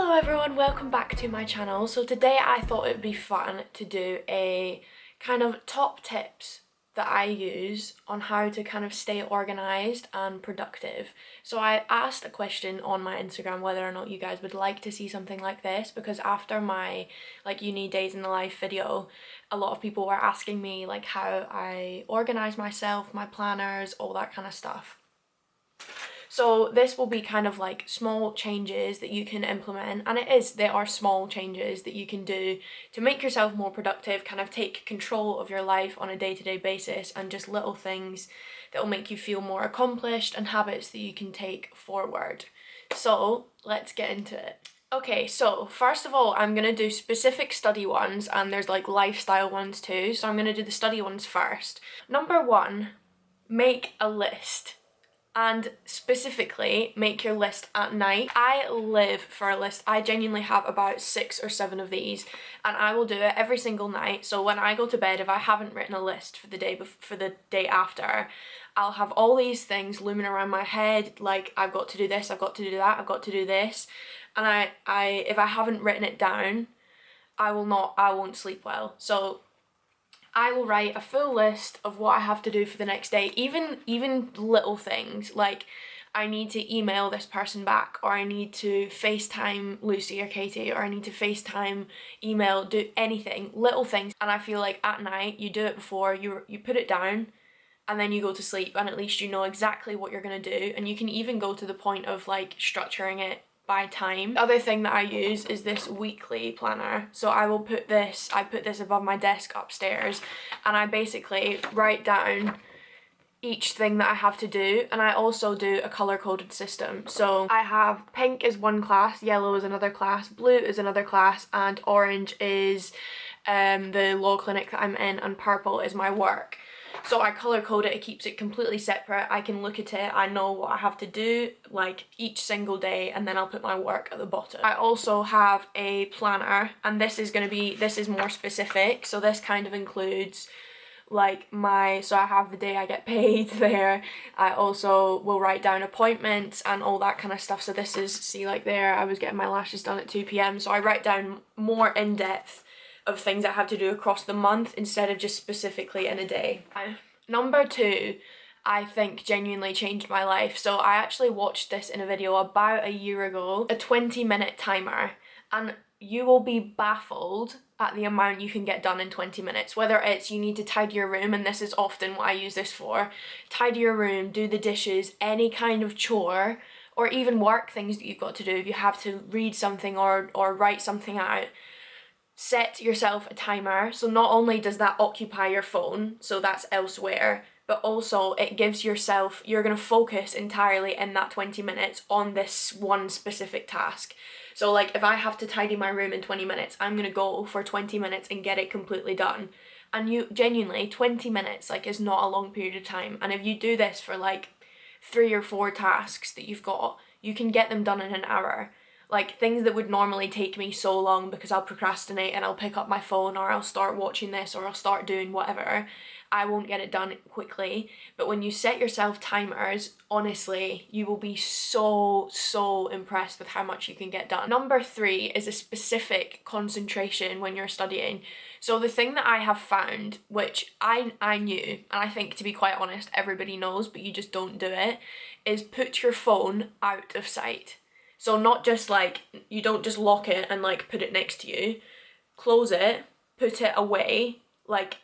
Hello everyone, welcome back to my channel. So today I thought it would be fun to do a kind of top tips that I use on how to kind of stay organised and productive. So I asked a question on my Instagram whether or not you guys would like to see something like this, because after my uni days in the life video, a lot of people were asking me how I organise myself, my planners, all that kind of stuff. So this will be kind of small changes that you can implement, and they are small changes that you can do to make yourself more productive, kind of take control of your life on a day-to-day basis, and just little things that will make you feel more accomplished and habits that you can take forward. So let's get into it. Okay, so first of all, I'm going to do specific study ones, and there's lifestyle ones too, so I'm going to do the study ones first. Number one, make a list. And specifically, make your list at night. I live for a list. I genuinely have about 6 or 7 of these, and I will do it every single night. So when I go to bed, if I haven't written a list for the day after, I'll have all these things looming around my head, I've got to do this, I've got to do that, I've got to do this, and if I haven't written it down, I won't sleep well. So I will write a full list of what I have to do for the next day, even little things like I need to email this person back, or I need to FaceTime Lucy or Katie, or I need to FaceTime, email, do anything, little things. And I feel like at night you do it before, you put it down, and then you go to sleep, and at least you know exactly what you're gonna do, and you can even go to the point of structuring it by time. The other thing that I use is this weekly planner. So I put this above my desk upstairs, and I basically write down each thing that I have to do, and I also do a color-coded system. So I have pink is one class, yellow is another class, blue is another class, and orange is the law clinic that I'm in, and purple is my work. So I color code it, it keeps it completely separate. I can look at it, I know what I have to do each single day, and then I'll put my work at the bottom. I also have a planner, and this is more specific. So this kind of includes so I have the day I get paid there. I also will write down appointments and all that kind of stuff. So this is, see there, I was getting my lashes done at 2 p.m. So I write down more in depth of things I have to do across the month instead of just specifically in a day. Number 2, I think genuinely changed my life. So I actually watched this in a video about a year ago, a 20-minute timer, and you will be baffled at the amount you can get done in 20 minutes. Whether it's you need to tidy your room, and this is often what I use this for, tidy your room, do the dishes, any kind of chore, or even work things that you've got to do. If you have to read something or write something out, set yourself a timer. So not only does that occupy your phone, so that's elsewhere, but also it gives yourself, you're going to focus entirely in that 20 minutes on this one specific task. So if I have to tidy my room in 20 minutes, I'm going to go for 20 minutes and get it completely done. And you genuinely, 20 minutes is not a long period of time. And if you do this for 3 or 4 tasks that you've got, you can get them done in an hour. Things that would normally take me so long because I'll procrastinate and I'll pick up my phone, or I'll start watching this, or I'll start doing whatever, I won't get it done quickly. But when you set yourself timers, honestly, you will be so impressed with how much you can get done. Number 3 is a specific concentration when you're studying. So the thing that I have found, which I knew, and I think, to be quite honest, everybody knows, but you just don't do it, is put your phone out of sight. So not just you don't just lock it and put it next to you. Close it, put it away,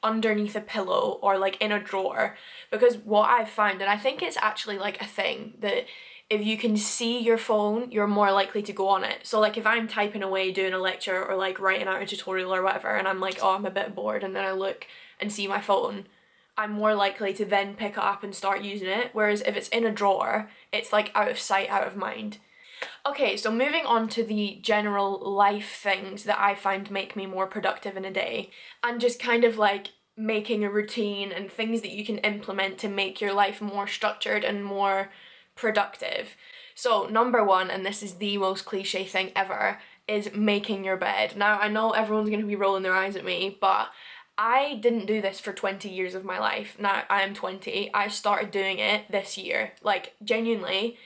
underneath a pillow or in a drawer. Because what I've found, and I think it's actually a thing, that if you can see your phone, you're more likely to go on it. So if I'm typing away doing a lecture, or writing out a tutorial or whatever, and I'm oh, I'm a bit bored, and then I look and see my phone, I'm more likely to then pick it up and start using it. Whereas if it's in a drawer, it's out of sight, out of mind. Okay, so moving on to the general life things that I find make me more productive in a day, and just kind of making a routine and things that you can implement to make your life more structured and more productive. So number 1, and this is the most cliche thing ever, is making your bed. Now I know everyone's going to be rolling their eyes at me, but I didn't do this for 20 years of my life. Now I am 20, I started doing it this year. Genuinely,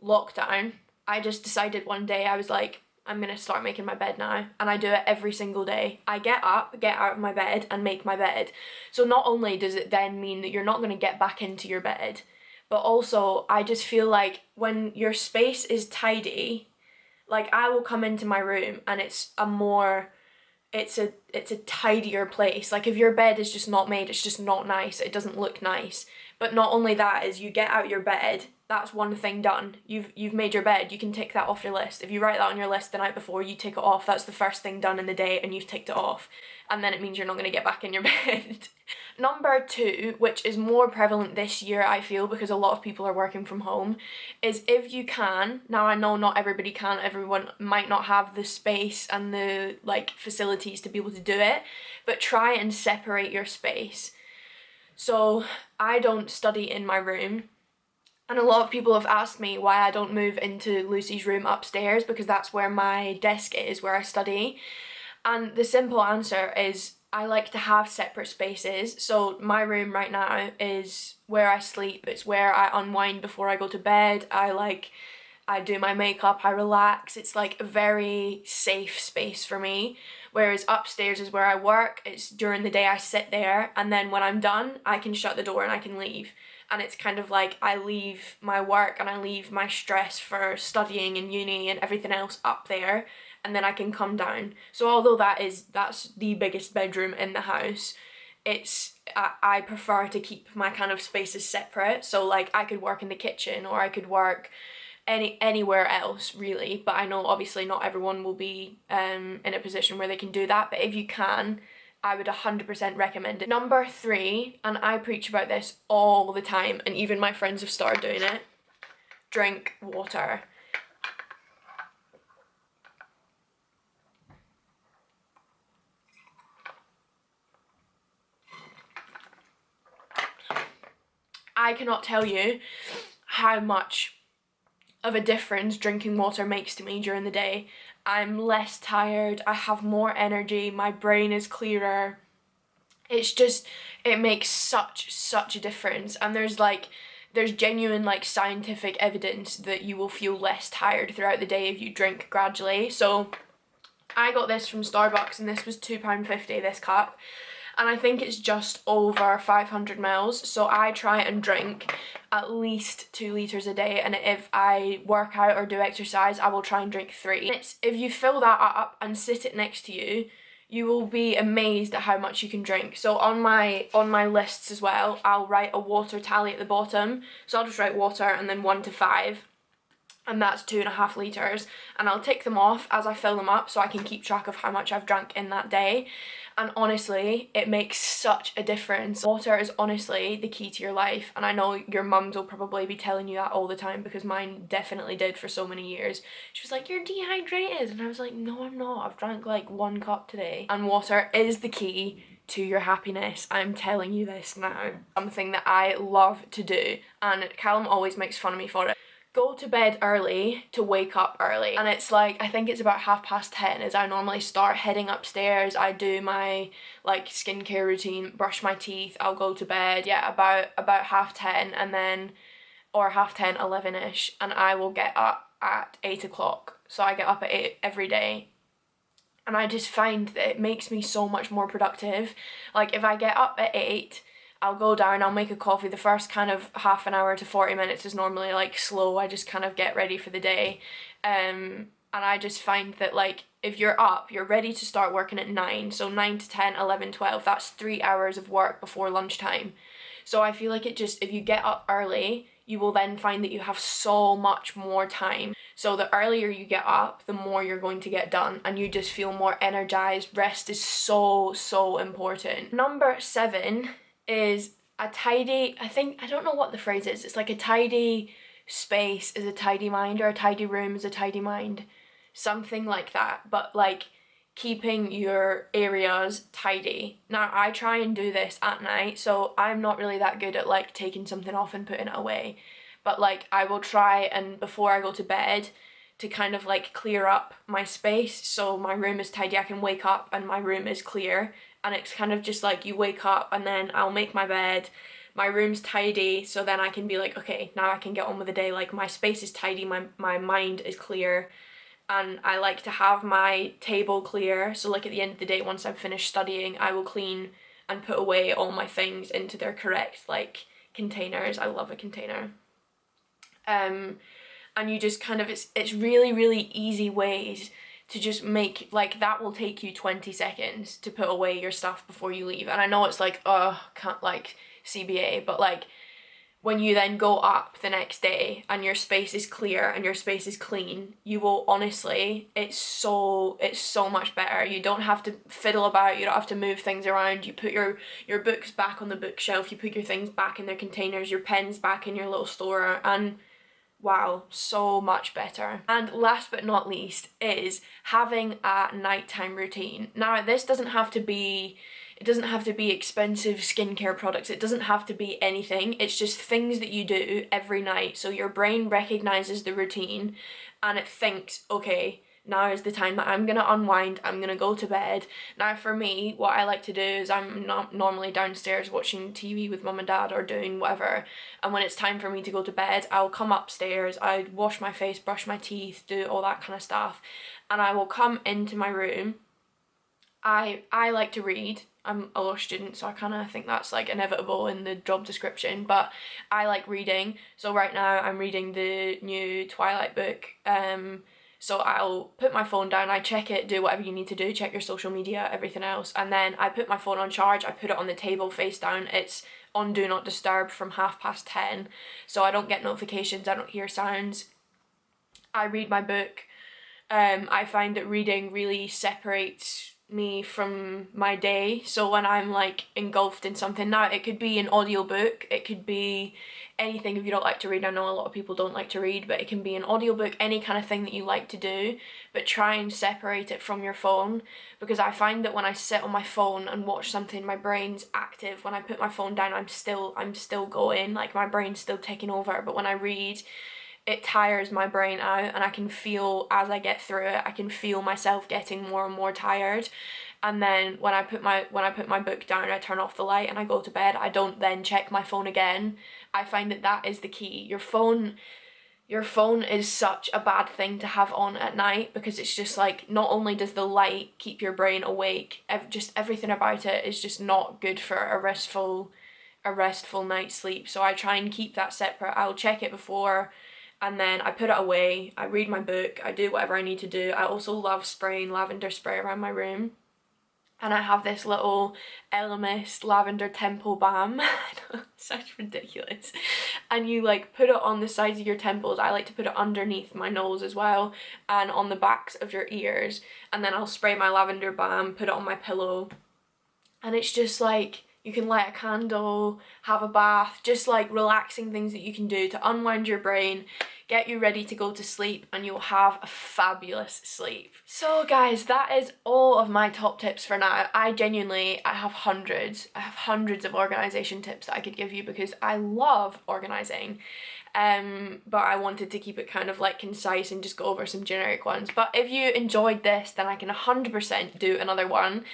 lockdown, I just decided one day, I was I'm gonna start making my bed now, and I do it every single day. I get up, get out of my bed and make my bed. So not only does it then mean that you're not gonna get back into your bed, but also I just feel like when your space is tidy, like I will come into my room and it's a tidier place. Like if your bed is just not made, it's just not nice, it doesn't look nice. But not only that, is you get out your bed, that's one thing done. You've made your bed, you can tick that off your list. If you write that on your list the night before, you tick it off, that's the first thing done in the day and you've ticked it off. And then it means you're not gonna get back in your bed. Number 2, which is more prevalent this year, I feel, because a lot of people are working from home, is if you can, now I know not everybody can, everyone might not have the space and the like facilities to be able to do it, but try and separate your space. So I don't study in my room, and a lot of people have asked me why I don't move into Lucy's room upstairs, because that's where my desk is, where I study. And the simple answer is I like to have separate spaces. So my room right now is where I sleep, it's where I unwind before I go to bed, I do my makeup, I relax. It's like a very safe space for me. Whereas upstairs is where I work, it's during the day I sit there, and then when I'm done, I can shut the door and I can leave. And it's kind of like I leave my work and I leave my stress for studying in uni and everything else up there, and then I can come down. So although that's the biggest bedroom in the house, I prefer to keep my kind of spaces separate. So like I could work in the kitchen, or I could work anywhere else really, but I know obviously not everyone will be in a position where they can do that, but if you can, I would 100% recommend it. Number 3, and I preach about this all the time, and even my friends have started doing it, drink water. I cannot tell you how much of a difference drinking water makes to me during the day. I'm less tired, I have more energy, my brain is clearer. It makes such a difference, and there's genuine like scientific evidence that you will feel less tired throughout the day if you drink gradually. So I got this from Starbucks, and this was £2.50 this cup, and I think it's just over 500 mils. So I try and drink at least 2 litres a day, and if I work out or do exercise, I will try and drink 3. If you fill that up and sit it next to you, you will be amazed at how much you can drink. So on my lists as well, I'll write a water tally at the bottom. So I'll just write water and then 1 to 5. And that's 2.5 litres, and I'll tick them off as I fill them up so I can keep track of how much I've drank in that day. And honestly, it makes such a difference. Water is honestly the key to your life, and I know your mums will probably be telling you that all the time, because mine definitely did for so many years. She was like, "You're dehydrated," and I was like, "No, I'm not. I've drank like 1 cup today." And water is the key to your happiness. I'm telling you this now. Something that I love to do, and Callum always makes fun of me for it. Go to bed early to wake up early, and it's like, I think it's about 10:30 as I normally start heading upstairs. I do my like skincare routine, brush my teeth, I'll go to bed, yeah, about 10:30, and then, or 10:30, 11ish, and I will get up at 8 o'clock. So I get up at 8 every day, and I just find that it makes me so much more productive. Like if I get up at 8, I'll go down, I'll make a coffee. The first kind of half an hour to 40 minutes is normally like slow, I just kind of get ready for the day. And I just find that like if you're up, you're ready to start working at 9, so 9 to 10, 11, 12, that's 3 hours of work before lunchtime. So I feel like if you get up early, you will then find that you have so much more time. So the earlier you get up, the more you're going to get done, and you just feel more energized. Rest is so important. Number 7 is a tidy, I don't know what the phrase is, it's like a tidy space is a tidy mind, or a tidy room is a tidy mind, something like that, but like keeping your areas tidy. Now I try and do this at night, so I'm not really that good at like taking something off and putting it away, but like I will try, and before I go to bed, to kind of like clear up my space so my room is tidy. I can wake up and my room is clear, and it's kind of just like you wake up and then I'll make my bed, my room's tidy, so then I can be like, okay, now I can get on with the day, like my space is tidy, my mind is clear, and I like to have my table clear. So like at the end of the day, once I've finished studying, I will clean and put away all my things into their correct like containers. I love a container. And you just kind of, it's really, really easy ways to just make, like, that will take you 20 seconds to put away your stuff before you leave. And I know it's like, oh, can't, like, CBA, but like, when you then go up the next day and your space is clear and your space is clean, you will honestly, it's so much better. You don't have to fiddle about, you don't have to move things around. You put your books back on the bookshelf, you put your things back in their containers, your pens back in your little store, and wow, so much better. And last but not least is having a nighttime routine. Now, this doesn't have to be, it doesn't have to be expensive skincare products. It doesn't have to be anything. It's just things that you do every night. So your brain recognizes the routine and it thinks, okay, now is the time that I'm gonna unwind, I'm gonna go to bed. Now for me, what I like to do is I'm not normally downstairs watching TV with mum and dad or doing whatever, and when it's time for me to go to bed, I'll come upstairs, I wash my face, brush my teeth, do all that kind of stuff, and I will come into my room. I like to read. I'm a law student, so I kind of think that's like inevitable in the job description, but I like reading. So right now I'm reading the new Twilight book. So I'll put my phone down, I check it, do whatever you need to do, check your social media, everything else, and then I put my phone on charge, I put it on the table face down, it's on Do Not Disturb from 10:30, so I don't get notifications, I don't hear sounds. I read my book. I find that reading really separates me from my day. So when I'm like engulfed in something, now it could be an audiobook, it could be anything. If you don't like to read, I know a lot of people don't like to read, but it can be an audiobook, any kind of thing that you like to do, but try and separate it from your phone, because I find that when I sit on my phone and watch something, my brain's active. When I put my phone down, I'm still going, like my brain's still taking over. But when I read, it tires my brain out, and I can feel, as I get through it, I can feel myself getting more and more tired. And then when I put my book down, I turn off the light and I go to bed. I don't then check my phone again. I find that that is the key. Your phone is such a bad thing to have on at night, because it's just like, not only does the light keep your brain awake, just everything about it is just not good for a restful night's sleep. So I try and keep that separate. I'll check it before, and then I put it away, I read my book, I do whatever I need to do. I also love spraying lavender spray around my room. And I have this little Elemis lavender temple balm. I know, it sounds ridiculous. And you like put it on the sides of your temples. I like to put it underneath my nose as well, and on the backs of your ears. And then I'll spray my lavender balm, put it on my pillow. And it's just like, you can light a candle, have a bath, just like relaxing things that you can do to unwind your brain, get you ready to go to sleep, and you'll have a fabulous sleep. So guys, that is all of my top tips for now. I have hundreds of organisation tips that I could give you, because I love organising. But I wanted to keep it kind of like concise and just go over some generic ones. But if you enjoyed this, then I can 100% do another one.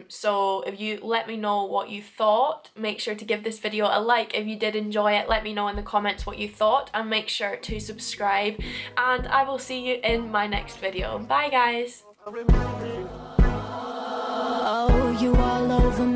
So if you let me know what you thought, make sure to give this video a like. If you did enjoy it, let me know in the comments what you thought, and make sure to subscribe, and I will see you in my next video. Bye guys. Oh, you all over me.